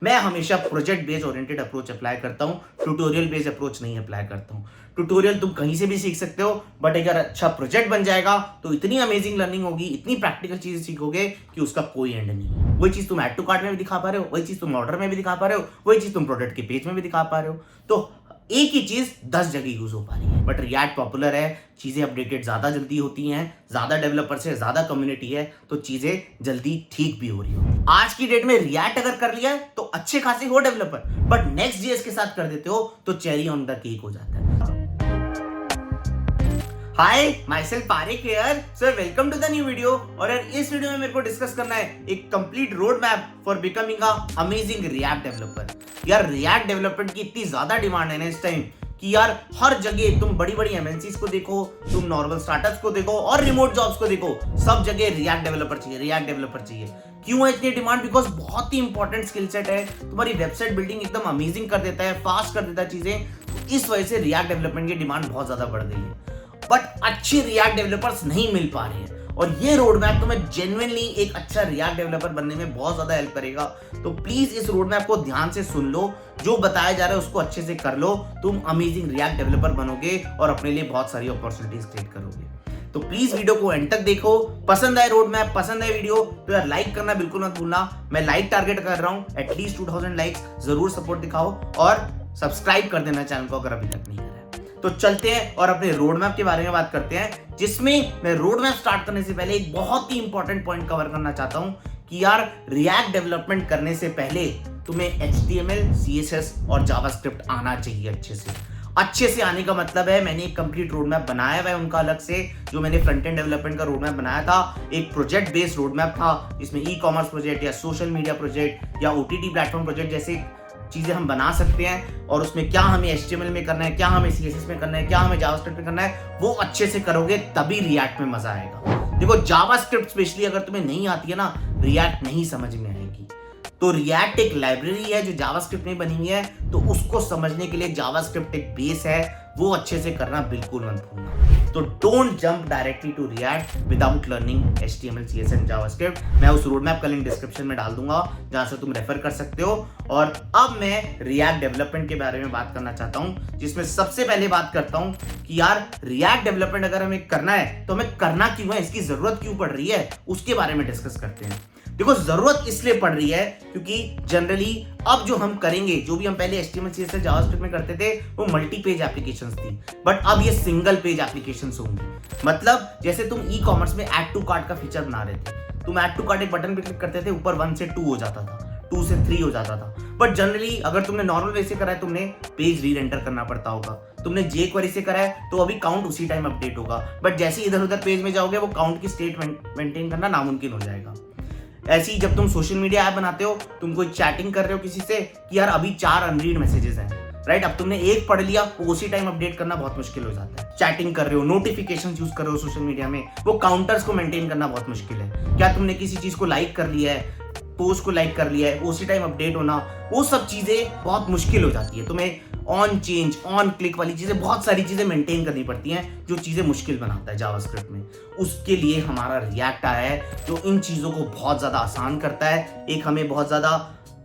मैं हमेशा project based oriented approach apply करता हूँ, ट्यूटोरियल बेस्ड अप्रोच नहीं अप्लाई करता हूँ। ट्यूटोरियल तुम कहीं से भी सीख सकते हो, बट अगर अच्छा प्रोजेक्ट बन जाएगा तो इतनी अमेजिंग लर्निंग होगी, इतनी प्रैक्टिकल चीजें सीखोगे कि उसका कोई एंड नहीं है। वही चीज तुम ऐड टू कार्ट में भी दिखा पा रहे हो, वही चीज तुम ऑर्डर में भी दिखा पा रहे हो, वही चीज तुम प्रोडक्ट के पेज में भी दिखा पा रहे हो। तो एक ही चीज 10 जगह यूज हो पा रही है। बट रिएक्ट पॉपुलर है, चीजें अपडेटेड ज्यादा जल्दी होती हैं, ज्यादा डेवलपर्स है, ज्यादा कम्युनिटी है, तो चीजें जल्दी ठीक भी हो रही होती है। आज की डेट में रिएक्ट अगर कर लिया है तो अच्छे खासे हो डेवलपर, बट नेक्स्ट जेएस के साथ कर देते हो तो चेरी ऑन द केक हो जाता है। Hi, myself Parekh here, sir welcome to the new video. और यार इस वीडियो में मेरे को डिस्कस करना है एक complete road map for becoming a amazing react developer. यार रिएक्ट डेवलपमेंट की इतनी ज्यादा डिमांड है ना इस टाइम कि यार हर जगह तुम बड़ी बड़ी एमएनसीज को देखो, तुम नॉर्मल स्टार्टअप्स को देखो और रिमोट जॉब्स को देखो, सब जगह रिएक्ट डेवलपर चाहिए, रिएक्ट डेवलपर चाहिए। क्यों है इतनी डिमांड? बिकॉज बहुत ही इंपॉर्टेंट स्किल सेट है, तुम्हारी वेबसाइट बिल्डिंग एकदम अमेजिंग कर देता है, फास्ट कर देता है चीजें। तो इस वजह से रिएक्ट डेवलपमेंट की डिमांड बहुत ज्यादा बढ़ गई है, बट अच्छे रिएक्ट डेवलपर्स नहीं मिल पा रहे हैं। और ये रोड मैप तुम्हें जेन्युइनली एक अच्छा रिएक्ट डेवलपर बनने में बहुत ज्यादा हेल्प करेगा। तो प्लीज इस रोड मैप को ध्यान से सुन लो, जो बताया जा रहा है उसको अच्छे से कर लो, तुम अमेजिंग रिएक्ट डेवलपर बनोगे और अपने लिए बहुत सारी अपॉर्चुनिटीज क्रिएट करोगे। तो प्लीज वीडियो को एंड तक देखो। पसंद आए रोड मैप, पसंद आए वीडियो तो यार लाइक करना बिल्कुल मत भूलना। मैं लाइक टारगेट कर रहा हूँ, एटलीस्ट 2000 लाइक्स, जरूर सपोर्ट दिखाओ और सब्सक्राइब कर देना चैनल को अगर अभी तक नहीं करा है। तो चलते हैं और अपने रोड मैप के बारे में बात करते हैं, जिसमें मैं रोड मैप स्टार्ट करने से पहले एक बहुत ही इंपॉर्टेंट पॉइंट कवर करना चाहता हूं कि यार रिएक्ट डेवलपमेंट करने से पहले तुम्हें HTML, CSS और जावास्क्रिप्ट आना चाहिए अच्छे से। अच्छे से आने का मतलब है मैंने एक कंप्लीट रोड मैप बनाया हुआ है उनका अलग से, जो मैंने फ्रंट एंड डेवलपमेंट का रोड मैप बनाया था। एक प्रोजेक्ट बेस्ड रोड मैप था, इसमें ई-कॉमर्स प्रोजेक्ट या सोशल मीडिया प्रोजेक्ट या OTT प्लेटफॉर्म प्रोजेक्ट जैसे चीजें हम बना सकते हैं, और उसमें क्या हमें HTML में करना है, क्या हमें CSS में करना है, क्या हमें जावास्क्रिप्ट में करना है, वो अच्छे से करोगे तभी रिएक्ट में मजा आएगा। देखो जावास्क्रिप्ट स्पेशली अगर तुम्हें नहीं आती है ना, रिएक्ट नहीं समझ में आएगी। तो रिएक्ट एक लाइब्रेरी है जो जावास्क्रिप्ट में बनी हुई है, तो उसको समझने के लिए जावास्क्रिप्ट एक बेस है, वो अच्छे से करना बिल्कुल मत भूलना। तो don't jump directly to React without learning HTML, CSS and JavaScript. मैं उस रोड मैप का लिंक डिस्क्रिप्शन में डाल दूंगा, जहां से तुम रेफर कर सकते हो। और अब मैं रिएक्ट डेवलपमेंट के बारे में बात करना चाहता हूं, जिसमें सबसे पहले बात करता हूं कि यार रिएक्ट डेवलपमेंट अगर हमें करना है तो हमें करना क्यों है, इसकी जरूरत क्यों पड़ रही है, उसके बारे में डिस्कस करते हैं। देखो जरूरत इसलिए पड़ रही है क्योंकि जनरली अब जो हम करेंगे, जो भी हम पहले HTML, CSS, जावास्क्रिप्ट में करते थे, वो मल्टी पेज एप्लीकेशंस थी, बट अब ये सिंगल पेज एप्लीकेशंस होंगी। मतलब जैसे तुम ई-कॉमर्स में ऐड टू कार्ट का फीचर बना रहे थे, तुम ऐड टू कार्ट एक बटन पे क्लिक करते थे, ऊपर 1 से 2 हो जाता था, 2 से 3 हो जाता था। बट जनरली अगर तुमने नॉर्मल वे से करा है, तुमने पेज री एंटर करना पड़ता होगा। तुमने jQuery से करा है तो अभी काउंट उसी टाइम अपडेट होगा, बट जैसे इधर उधर पेज में जाओगे वो काउंट की स्टेट मेंटेन करना नामुमकिन हो जाएगा। ऐसे ही जब तुम सोशल मीडिया ऐप बनाते हो, तुम कोई चैटिंग कर रहे हो किसी से कि यार अभी 4 अनरीड मैसेजेस हैं, राइट? अब तुमने एक पढ़ लिया, वो उसी टाइम अपडेट करना बहुत मुश्किल हो जाता है। चैटिंग कर रहे हो, नोटिफिकेशन यूज कर रहे हो सोशल मीडिया में, वो काउंटर्स को मेंटेन करना बहुत मुश्किल है। क्या तुमने किसी चीज को लाइक कर लिया है, पोस्ट को लाइक कर लिया है, उसी टाइम अपडेट होना, वो सब चीजें बहुत मुश्किल हो जाती है। तुम्हें ऑन चेंज, ऑन क्लिक वाली चीजें, बहुत सारी चीजें मेंटेन करनी पड़ती हैं, जो चीजें मुश्किल बनाता है जावास्क्रिप्ट में। उसके लिए हमारा रिएक्ट आया है, जो इन चीजों को बहुत ज्यादा आसान करता है। एक हमें बहुत ज्यादा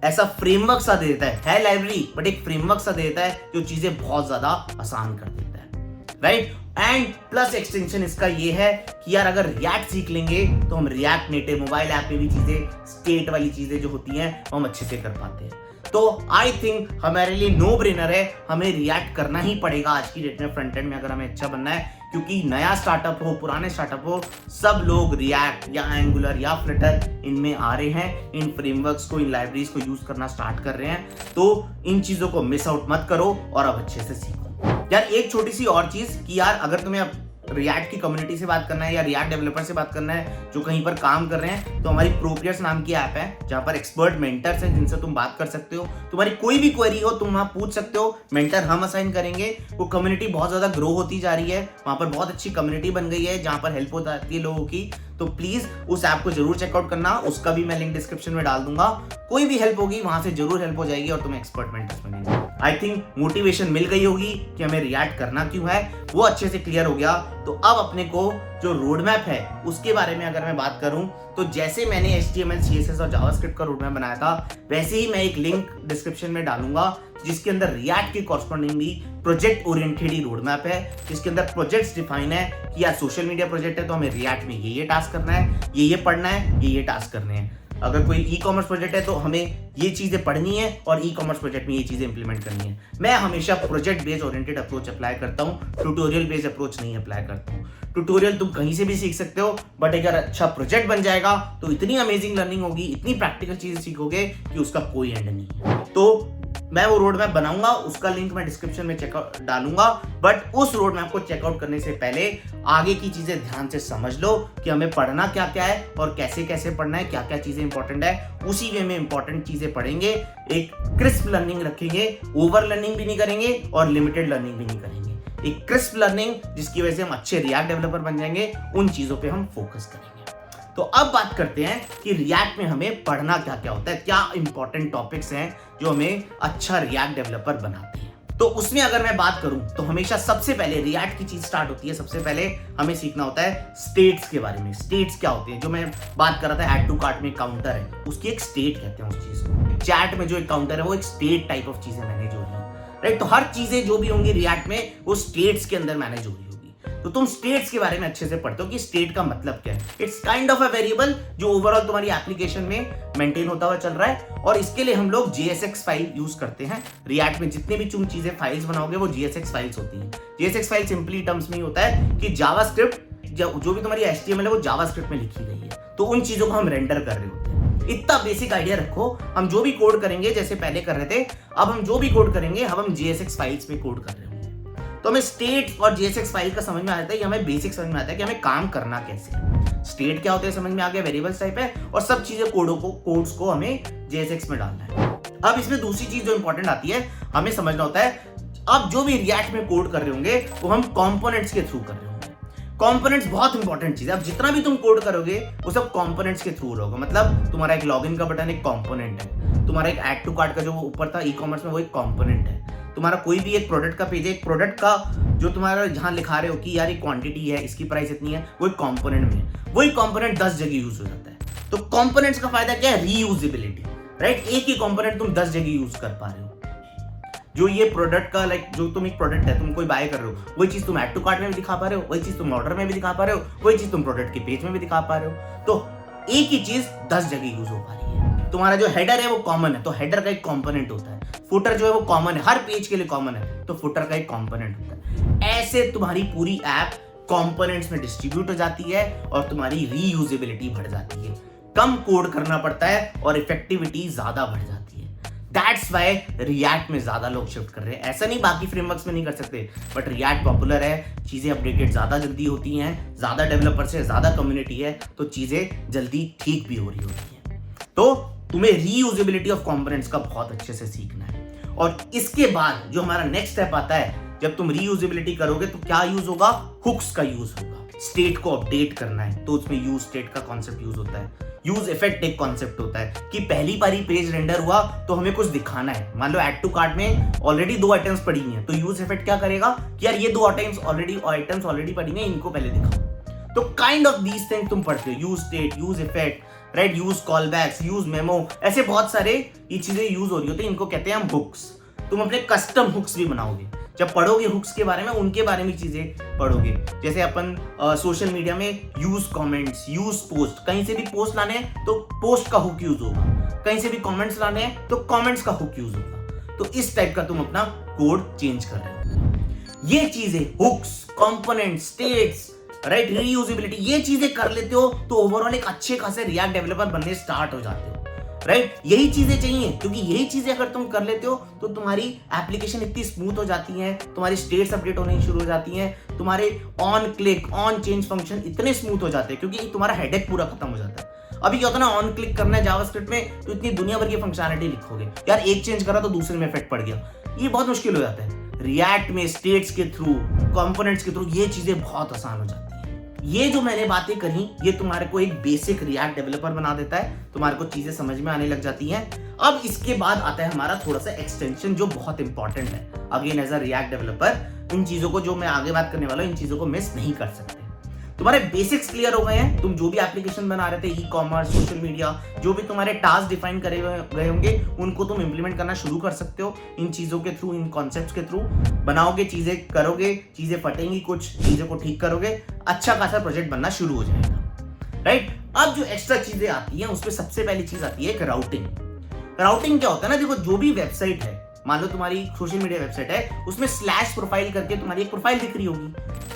ऐसा फ्रेमवर्क सा दे देता है लाइब्रेरी, बट एक फ्रेमवर्क सा दे देता है जो चीजें बहुत ज्यादा आसान कर देता है, राइट? एंड प्लस एक्सटेंशन इसका ये है कि यार अगर रिएक्ट सीख लेंगे तो हम रिएक्ट नेटिव मोबाइल ऐप में भी चीजें, स्टेट वाली चीजें जो होती हैं, वो हम अच्छे से कर पाते हैं। तो आई थिंक हमारे लिए नो ब्रेनर है, हमें रिएक्ट करना ही पड़ेगा आज की डेट में फ्रंट एंड में अगर हमें अच्छा बनना है। क्योंकि नया स्टार्टअप हो, पुराने स्टार्टअप हो, सब लोग रिएक्ट या एंगुलर या फ्लटर इनमें आ रहे हैं, इन फ्रेमवर्क्स को, इन लाइब्रेरीज को यूज करना स्टार्ट कर रहे हैं। तो इन चीजों को मिस आउट मत करो और अब अच्छे से सीखो। यार एक छोटी सी और चीज कि यार अगर तुम्हें अब रिएक्ट की कम्युनिटी से बात करना है या रिएक्ट डेवलपर से बात करना है जो कहीं पर काम कर रहे हैं, तो हमारी प्रोपियर्स नाम की ऐप है, जहां पर एक्सपर्ट मेंटर्स हैं जिनसे तुम बात कर सकते हो। तुम्हारी कोई भी क्वेरी हो तुम वहां पूछ सकते हो, मेंटर हम असाइन करेंगे। वो कम्युनिटी बहुत ज्यादा ग्रो होती जा रही है, वहां पर बहुत अच्छी कम्युनिटी बन गई है जहां पर हेल्प हो जाती है लोगों की। तो प्लीज उस ऐप को जरूर चेकआउट करना, उसका भी मैं लिंक डिस्क्रिप्शन में डाल दूंगा। कोई भी हेल्प होगी वहां से जरूर हेल्प हो जाएगी और तुम्हें एक्सपर्ट मेंटर्स बनेंगे। आई थिंक मोटिवेशन मिल गई होगी कि हमें रिएक्ट करना क्यों है, वो अच्छे से क्लियर हो गया। तो अब अपने को जो रोड मैप है उसके बारे में अगर मैं बात करूं तो जैसे मैंने HTML, CSS और जावास्क्रिप्ट का रोड मैप बनाया था वैसे ही मैं एक लिंक डिस्क्रिप्शन में डालूंगा जिसके अंदर रिएक्ट के कॉरस्पॉन्डिंग भी प्रोजेक्ट ओरिएंटेड ही रोड मैप है, जिसके अंदर प्रोजेक्ट्स डिफाइन है कि यार सोशल मीडिया प्रोजेक्ट है तो हमें रिएक्ट में ये टास्क करना है, ये पढ़ना है, ये टास्क करने हैं। अगर कोई ई कॉमर्स प्रोजेक्ट है तो हमें ये चीजें पढ़नी है और ई कॉमर्स प्रोजेक्ट में ये चीजें इंप्लीमेंट करनी है। मैं हमेशा project based oriented approach apply करता हूँ, ट्यूटोरियल बेस्ड अप्रोच नहीं अप्लाई करता हूँ। ट्यूटोरियल तुम कहीं से भी सीख सकते हो, बट अगर अच्छा प्रोजेक्ट बन जाएगा तो इतनी अमेजिंग लर्निंग होगी, इतनी प्रैक्टिकल चीजें सीखोगे कि उसका कोई एंड नहीं है। तो मैं वो रोड मैप बनाऊंगा, उसका लिंक मैं डिस्क्रिप्शन में चेकआउट डालूंगा, बट उस रोड मैप को चेकआउट करने से पहले आगे की चीजें ध्यान से समझ लो कि हमें पढ़ना क्या क्या है और कैसे कैसे पढ़ना है, क्या क्या चीजें इंपॉर्टेंट है। उसी वे में इंपॉर्टेंट चीजें पढ़ेंगे, एक क्रिस्प लर्निंग रखेंगे, ओवर लर्निंग भी नहीं करेंगे और लिमिटेड लर्निंग भी नहीं करेंगे। एक क्रिस्प लर्निंग जिसकी वजह से हम अच्छे रिएक्ट डेवलपर बन जाएंगे, उन चीजों पे हम फोकस करेंगे। तो अब बात करते हैं कि रिएक्ट में हमें पढ़ना क्या क्या होता है, क्या इंपॉर्टेंट टॉपिक्स हैं जो हमें अच्छा रिएक्ट डेवलपर बनाते हैं। तो उसमें अगर मैं बात करूं तो हमेशा सबसे पहले रिएक्ट की चीज स्टार्ट होती है, सबसे पहले हमें सीखना होता है स्टेट्स के बारे में। स्टेट्स क्या होते हैं, जो मैं बात कर रहा था ऐड टू कार्ट में काउंटर है, उसकी एक स्टेट कहते हैं उस चीज को। चैट में जो एक काउंटर है वो एक स्टेट टाइप ऑफ चीजें मैनेज हो रही है, राइट। तो हर चीजें जो भी होंगी रिएक्ट में वो स्टेट्स के अंदर मैनेज हो रही होगी। तो तुम स्टेट्स के बारे में अच्छे से पढ़ते हो कि स्टेट का मतलब क्या है। It's kind of a variable जो ओवरऑल तुम्हारी एप्लीकेशन में मेंटेन होता हुआ चल रहा है, और इसके लिए हम लोग JSX फाइल यूज करते हैं। रिएक्ट में जितने भी तुम चीजें फाइल्स बनाओगे वो JSX फाइल्स होती हैं। JSX फाइल सिंपली टर्म्स में होता है कि जावास्क्रिप्ट जो भी तुम्हारी HTML है वो जावास्क्रिप्ट में लिखी गई है, तो उन चीजों को हम रेंडर कर रहे होते हैं। इतना बेसिक आइडिया रखो, हम जो भी कोड करेंगे जैसे पहले कर रहे थे, अब हम जो भी कोड करेंगे अब हम JSX फाइल्स में कोड कर रहे होंगे। तो हमें स्टेट और JSX फाइल का समझ में आता है कि हमें बेसिक समझ में आता है कि हमें काम करना कैसे है। स्टेट क्या होते हैं समझ में आ गया, वेरिएबल्स टाइप है, और सब चीजें कोड्स को हमें JSX में डालना है। अब इसमें दूसरी चीज जो इंपॉर्टेंट आती है, हमें समझना होता है अब जो भी रिएक्ट में कोड कर रहे होंगे वो हम कंपोनेंट्स के थ्रू कर रहे होंगे। कंपोनेंट्स बहुत इंपॉर्टेंट चीज है। अब जितना भी तुम कोड करोगे वो सब कंपोनेंट्स के थ्रू होगा। मतलब तुम्हारा एक लॉगिन का बटन एक कंपोनेंट है, तुम्हारा एक ऐड टू कार्ट का जो ऊपर था ई कॉमर्स में वो एक कंपोनेंट है, तुम्हारा कोई भी एक प्रोडक्ट का पेज है, एक प्रोडक्ट का जो तुम्हारा जहां लिखा रहे हो कि यार ये क्वांटिटी है, इसकी प्राइस इतनी है, वो एक कंपोनेंट में है। वही कंपोनेंट 10 जगह यूज हो जाता है। तो कंपोनेंट्स का फायदा क्या है, रीयूजेबिलिटी, राइट। एक ही कंपोनेंट तुम 10 जगह यूज कर पा रहे हो। जो ये प्रोडक्ट का जो तुम एक प्रोडक्ट है तुम कोई बाय कर रहे हो, वही चीज तुम ऐड टू कार्ट में भी दिखा पा रहे हो, वही चीज तुम ऑर्डर में भी दिखा पा रहे हो, वही चीज तुम प्रोडक्ट के पेज में भी दिखा पा रहे हो। तो एक ही चीज 10 जगह यूज हो पा रही है। तुम्हारा जो हेडर है वो कॉमन है, तो हेडर का एक कंपोनेंट होता है। फुटर जो है वो कॉमन है, हर पेज के लिए कॉमन है, तो फुटर का एक कंपोनेंट होता है। ऐसे तुम्हारी पूरी ऐप कंपोनेंट्स में डिस्ट्रीब्यूट हो जाती है और तुम्हारी रीयूजेबिलिटी बढ़ जाती है। कम कोड करना पड़ता है और इफेक्टिविटी ज्यादा बढ़ जाती है। दैट्स वाई रिएक्ट में ज्यादा लोग शिफ्ट कर रहे हैं। ऐसा नहीं बाकी फ्रेमवर्क्स में नहीं कर सकते, बट रिएक्ट पॉपुलर है, चीजें अपडेटेड ज्यादा जल्दी होती हैं, ज्यादा डेवलपर्स है, ज्यादा कम्युनिटी है, तो चीजें जल्दी ठीक भी हो रही होती हैं। तो तुम्हें रीयूजेबिलिटी ऑफ कंपोनेंट्स का बहुत अच्छे से सीखना है। और इसके बाद जो हमारा नेक्स्ट स्टेप आता है, जब तुम रीयूजेबिलिटी करोगे तो क्या यूज होगा, हुक्स का यूज होगा। स्टेट को अपडेट करना है तो उसमें यूज स्टेट का कॉन्सेप्ट यूज होता है। यूज इफेक्ट एक कॉन्सेप्ट होता है कि पहली बारी पेज रेंडर हुआ तो हमें कुछ दिखाना है। मान लो ऐड टू कार्ट में ऑलरेडी 2 आइटम्स पड़ी हैं, तो यूज इफेक्ट क्या करेगा कि यार ये 2 आइटम्स ऑलरेडी पड़ी हैं, इनको पहले दिखाओ। तो काइंड ऑफ दीज थिंग तुम पढ़ते हो, use state, use effect, right, use callbacks, use memo, ऐसे बहुत सारे ये चीजें यूज हो रही होती है। इनको कहते हैं हम हुक्स। तुम अपने कस्टम हुक्स भी बनाओगे। जब पढ़ोगे हुक्स के बारे में, उनके बारे में चीजें पढ़ोगे। जैसे अपन सोशल मीडिया में यूज कमेंट्स, यूज पोस्ट, कहीं से भी पोस्ट लाने हैं तो पोस्ट का हुक यूज होगा, कहीं से भी कमेंट्स लाने हैं तो कमेंट्स का हुक यूज होगा। तो इस टाइप का तुम अपना कोड चेंज कर रहे हो। ये चीजें hooks, component, states, right, reusability, ये चीजें कर लेते हो तो ओवरऑल एक अच्छे खासे रिएक्ट डेवलपर बनने स्टार्ट हो जाते हो, राइट। यही चीजें चाहिए, क्योंकि यही चीजें अगर तुम कर लेते हो तो तुम्हारी एप्लीकेशन इतनी स्मूथ हो जाती है, तुम्हारी स्टेट्स अपडेट होनी शुरू हो जाती हैं, तुम्हारे on click, on change function इतने स्मूथ हो जाते हैं, क्योंकि तुम्हारा हेडेक पूरा खत्म हो जाता है। अभी क्या होता है ना, ऑन क्लिक करना है जावास्क्रिप्ट में तो इतनी दुनिया भर की फंक्शनैलिटी लिखोगे, यार एक चेंज करा तो दूसरे में इफेक्ट पड़ गया, ये बहुत मुश्किल हो जाता है। रिएक्ट में स्टेट्स के थ्रू, कंपोनेंट्स के थ्रू ये चीजें बहुत आसान हो जाती है। ये जो मैंने बातें कही ये तुम्हारे को एक बेसिक रिएक्ट डेवलपर बना देता है, तुम्हारे को चीजें समझ में आने लग जाती हैं। अब इसके बाद आता है हमारा थोड़ा सा एक्सटेंशन जो बहुत इंपॉर्टेंट है। Again as a React developer इन चीजों को जो मैं आगे बात करने वाला हूं इन चीजों को मिस नहीं कर सकते। तुम्हारे बेसिक्स क्लियर हो गए हैं, तुम जो भी एप्लीकेशन बना रहे थे, ई कॉमर्स, सोशल मीडिया, जो भी तुम्हारे टास्क डिफाइन करे गए होंगे उनको तुम इंप्लीमेंट करना शुरू कर सकते हो। इन चीजों के थ्रू, इन कॉन्सेप्ट्स के थ्रू बनाओगे, चीजें करोगे, चीजें फटेंगी, कुछ चीजों को ठीक करोगे, अच्छा खासा प्रोजेक्ट बनना शुरू हो जाएगा। राइट, अब जो एक्स्ट्रा चीजें आती हैं उसमें सबसे पहली चीज आती है एक राउटिंग। राउटिंग क्या होता है ना, देखो जो भी वेबसाइट है, मान लो तुम्हारी सोशल मीडिया वेबसाइट है, उसमें स्लैश प्रोफाइल करके तुम्हारी एक प्रोफाइल दिख रही होगी।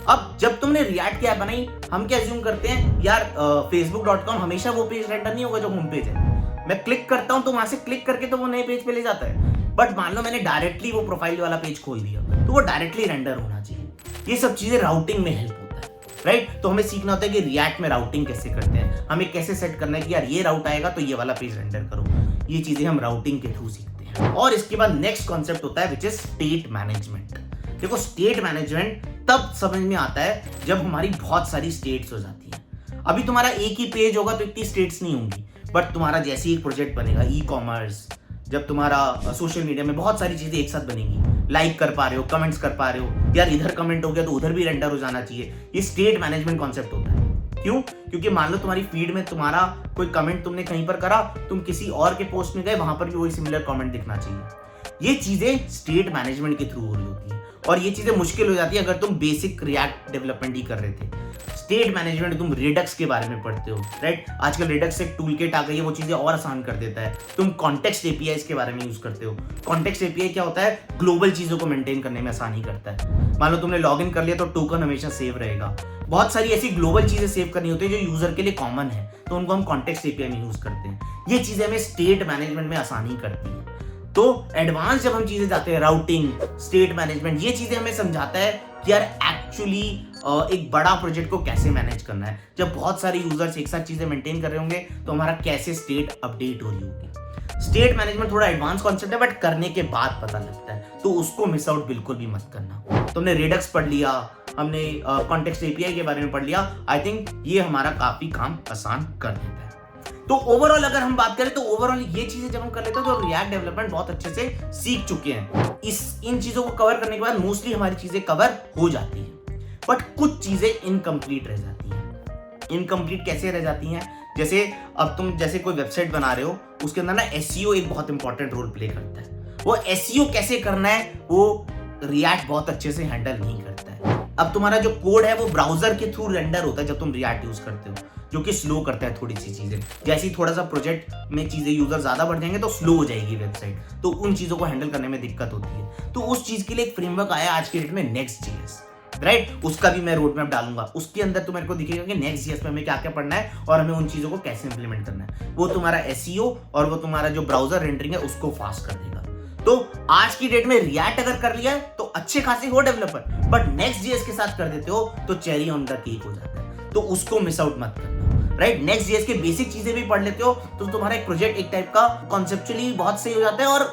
अब जब तुमने रिएक्ट की ऐप बनाई, हम क्या अज्यूम करते हैं यार facebook.com हमेशा वो पेज रेंडर नहीं होगा जो होम पेज है। मैं क्लिक करता हूं तो वहां से क्लिक करके तो वो नए पेज पे ले जाता है, बट मान लो मैंने डायरेक्टली वो प्रोफाइल वाला पेज खोल दिया तो वो डायरेक्टली रेंडर होना चाहिए। ये सब चीजें राउटिंग में हेल्प होता है। राइट, तो हमें सीखना होता है कि रिएक्ट में राउटिंग कैसे करते हैं, हमें कैसे सेट करना है कि यार ये राउट आएगा तो ये वाला पेज रेंडर करो। ये चीजें हम राउटिंग के थ्रू सीखते हैं। और इसके बाद नेक्स्ट कॉन्सेप्ट होता है विच इज स्टेट मैनेजमेंट। देखो स्टेट मैनेजमेंट तब समझ में आता है जब हमारी बहुत सारी स्टेट्स हो जाती हैं। अभी तुम्हारा एक ही पेज होगा तो इतनी स्टेट्स नहीं होंगी, बट तुम्हारा जैसे ही एक प्रोजेक्ट बनेगा, ई कॉमर्स, जब तुम्हारा सोशल मीडिया में बहुत सारी चीजें एक साथ बनेंगी, लाइक कर पा रहे हो, कमेंट्स कर पा रहे हो, यार इधर कमेंट हो गया तो उधर भी रेंडर हो जाना चाहिए। ये स्टेट मैनेजमेंट कॉन्सेप्ट होता है। क्यों? क्योंकि मान लो तुम्हारी फीड में तुम्हारा कोई कमेंट तुमने कहीं पर करा, तुम किसी और के पोस्ट में गए, वहां पर भी वही सिमिलर कमेंट दिखना चाहिए। ये चीजें स्टेट मैनेजमेंट के थ्रू हो रही होती है और ये चीजें मुश्किल हो जाती है अगर तुम बेसिक रिएक्ट डेवलपमेंट ही कर रहे थे। स्टेट मैनेजमेंट तुम रिडक्स के बारे में पढ़ते हो। राइट, आजकल रिडक्स एक टूल किट आ गई है, वो चीजें और आसान कर देता है। तुम कॉन्टेक्स्ट एपीआई के बारे में यूज करते हो। कॉन्टेक्स्ट एपीआई क्या होता है? ग्लोबल चीजों को मेंटेन करने में आसानी करता है। मान लो तुमने लॉग इन कर लिया तो टोकन हमेशा सेव रहेगा। बहुत सारी ऐसी ग्लोबल चीजें सेव करनी होती है जो यूजर के लिए कॉमन है, तो उनको हम कॉन्टेक्स्ट एपीआई में यूज करते हैं। ये चीजें हमें स्टेट मैनेजमेंट में आसानी करती है। तो एडवांस जब हम चीजें जाते हैं, राउटिंग, स्टेट मैनेजमेंट, ये चीजें हमें समझाता है कि यार एक्चुअली एक बड़ा प्रोजेक्ट को कैसे मैनेज करना है। जब बहुत सारे यूजर्स एक साथ चीजें मेंटेन कर रहे होंगे तो हमारा कैसे स्टेट अपडेट हो रही होगी। स्टेट मैनेजमेंट थोड़ा एडवांस कॉन्सेप्ट है, बट करने के बाद पता लगता है, तो उसको मिस आउट बिल्कुल भी मत करना। तुमने रिडक्स पढ़ लिया, हमने कॉन्टेक्स्ट एपीआई के बारे में पढ़ लिया, आई थिंक ये हमारा काफी काम आसान कर देता है। तो ओवरऑल अगर हम बात करें तो ओवरऑल ये चीजें जब हम कर लेते हैं तो रिएक्ट डेवलपमेंट बहुत अच्छे से सीख चुके हैं। इन चीजों को कवर करने के बाद मोस्टली हमारी चीजें कवर हो जाती हैं, बट कुछ चीजें इनकम्प्लीट रह जाती हैं। इनकम्प्लीट कैसे रह जाती हैं? जैसे अब तुम जैसे कोई वेबसाइट बना रहे हो, उसके अंदर ना एसईओ एक बहुत इंपॉर्टेंट रोल प्ले करता है। वो एसईओ कैसे करना है वो रिएक्ट बहुत अच्छे से हैंडल नहीं करता है। अब तुम्हारा जो कोड है वो ब्राउजर के थ्रू रेंडर होता है जब तुम रिएक्ट यूज करते हो, जो कि स्लो करता है थोड़ी सी चीजें। जैसे ही थोड़ा सा प्रोजेक्ट में चीजें यूजर ज्यादा बढ़ जाएंगे तो स्लो हो जाएगी वेबसाइट, तो उन चीजों को हैंडल करने में दिक्कत होती है। तो उस चीज के लिए एक फ्रेमवर्क आया आज के डेट में, नेक्स्ट.जेएस। राइट, उसका भी मैं रोड मैप डालूंगा। उसके अंदर तो मेरे को दिखेगा कि नेक्स्ट.जेएस में हमें क्या क्या पढ़ना है और हमें उन चीजों को कैसे इंप्लीमेंट करना है। वो तुम्हारा एसईओ और वो तुम्हारा जो ब्राउजर रेंडरिंग है उसको फास्ट कर देगा। तो आज की डेट में रिएक्ट अगर कर लिया है तो अच्छे खासे हो डेवलपर, बट नेक्स्ट.जेएस के साथ कर देते हो तो चेरी ऑन द केक हो जाता है। तो उसको मिस आउट मत करना। राइट, नेक्स्ट.जेएस के बेसिक चीजें भी पढ़ लेते हो तो तुम्हारा एक प्रोजेक्ट एक टाइप का कॉन्सेप्चुअली बहुत सही हो जाता है और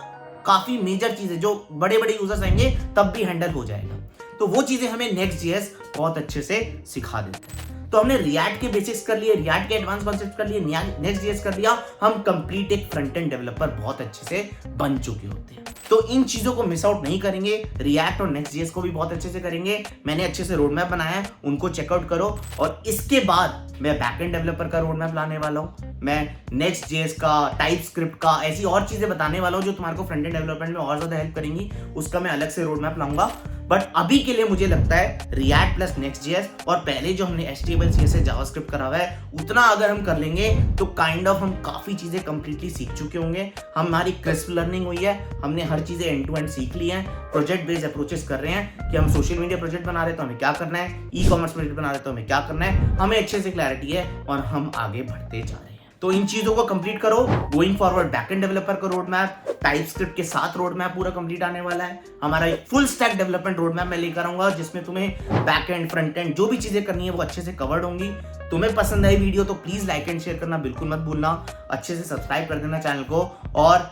काफी मेजर चीजें जो बड़े बड़े यूजर्स आएंगे तब भी हैंडल हो जाएगा। तो वो चीजें हमें नेक्स्ट.जेएस बहुत अच्छे से सिखा देते हैं। तो हमने रिएक्ट के बेसिक्स कर लिए, रिएक्ट के एडवांस कॉन्सेप्ट कर लिए, नेक्स्ट.जेएस कर लिया, हम कंप्लीट एक फ्रंट एंड डेवलपर बहुत अच्छे से बन चुके होते हैं। तो इन चीजों को मिस आउट नहीं करेंगे, रिएक्ट और नेक्स्ट.जेएस को भी बहुत अच्छे से करेंगे। मैंने अच्छे से रोड मैप बनाया है, उनको चेकआउट करो। और इसके बाद मैं बैकएंड डेवलपर का रोड मैप लाने वाला हूँ, मैं नेक्स्ट.जेएस का, टाइपस्क्रिप्ट का, ऐसी और चीजें बताने वाला हूँ जो तुम्हारे को फ्रंट एंड डेवलपमेंट में और ज्यादा हेल्प करेंगी। उसका मैं अलग से रोड मैप लाऊंगा, बट अभी के लिए मुझे लगता है रिएक्ट प्लस नेक्स्ट.जेएस और पहले जो हमने HTML CSS जावास्क्रिप्ट करा हुआ है उतना अगर हम कर लेंगे तो काइंड ऑफ हम काफी चीजें कंप्लीटली सीख चुके होंगे। हमारी क्रिस्प लर्निंग हुई है, हमने हर चीजें एंड टू एंड सीख ली हैं। प्रोजेक्ट बेस्ड अप्रोचेस कर रहे हैं कि हम सोशल मीडिया प्रोजेक्ट बना रहे हैं तो हमें क्या करना है, ई कॉमर्स प्रोजेक्ट बना रहे हैं तो हमें क्या करना है, हमें अच्छे से क्लैरिटी है और हम आगे बढ़ते जा रहे हैं। तो इन चीजों को कंप्लीट करो। गोइंग फॉरवर्ड बैकएंड डेवलपर का रोड मैप, टाइपस्क्रिप्ट के साथ रोड मैप पूरा कंप्लीट आने वाला है। हमारा एक full stack development road map मैं लेकर आऊंगा जिसमें तुम्हें बैकएंड, फ्रंट एंड जो भी चीजें करनी है वो अच्छे से कवर्ड होंगी। तुम्हें पसंद आई वीडियो तो प्लीज लाइक एंड शेयर करना बिल्कुल मत भूलना। अच्छे से सब्सक्राइब कर देना चैनल को और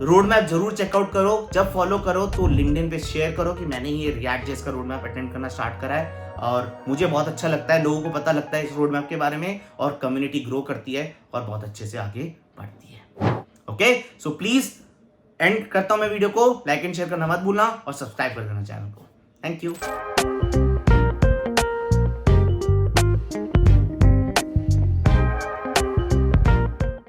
रोड मैप जरूर चेकआउट करो। जब फॉलो करो तो लिंक्डइन पे शेयर करो कि मैंने ये रिएक्ट जेस का रोड मैप अटेंड करना स्टार्ट करा है, और मुझे बहुत अच्छा लगता है, लोगों को पता लगता है इस रोड मैप के बारे में, और कम्युनिटी ग्रो करती है और बहुत अच्छे से आगे बढ़ती है। ओके, सो प्लीज एंड करता हूं मैं वीडियो को, लाइक एंड शेयर करना मत भूलना और सब्सक्राइब कर देना चैनल को। Thank you.